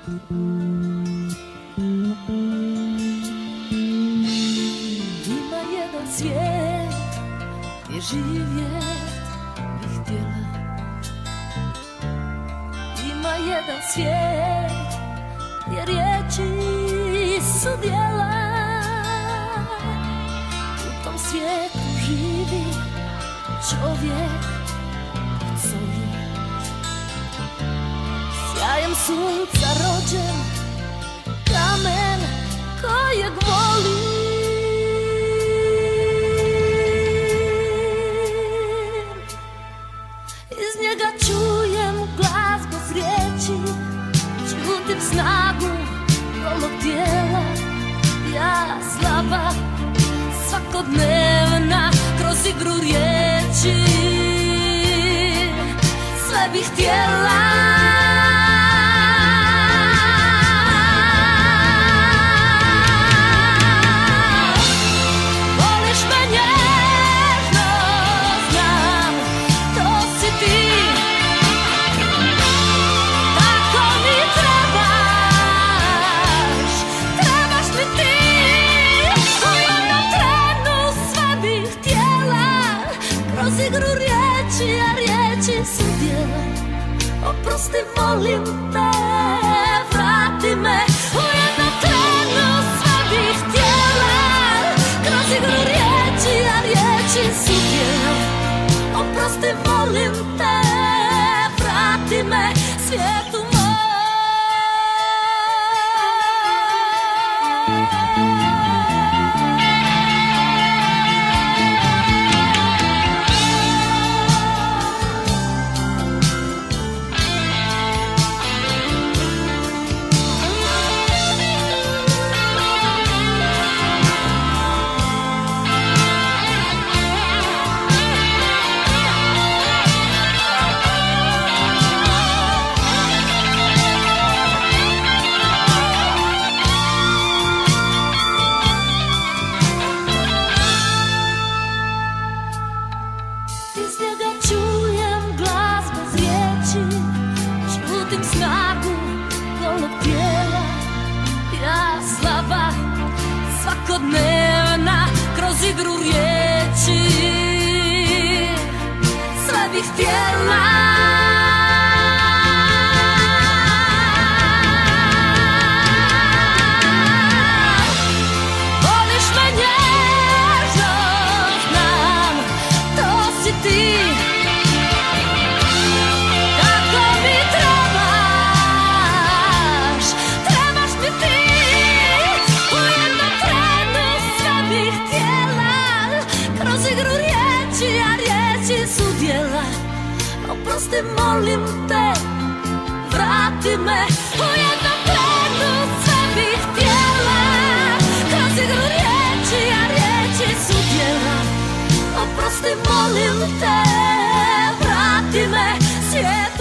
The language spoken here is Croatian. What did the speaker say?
Ima jedan svijet gdje živjet bih htjela. Ima jedan svijet gdje riječi su djela. U tom svijetu živi čovjek od soli, sjajem sunca rođen, kamen kojeg volim. Iz njega čujem glas bez riječi, čutim snagu golog tijela. Ja slaba, svakodnevna, kroz igru riječi sve bih htjela. Kroz igru riječi, a riječi su djela. Oprosti, molim te, vrati me. U jednom trenu sve bih htjela. Kroz igru riječi, a riječi su djela. Oprosti, molim te, vrati me svijetu moj. Iz njega čujem glas bez riječi, čutim snagu golog tijela. Ja slaba, svakodnevna, kroz igru riječi sve bih htjela. Oprosti, molim te, vrati me. U jednom trenu sve bih htjela. Kroz igru riječi, a riječi su djela. Oprosti, molim te, vrati me svijet.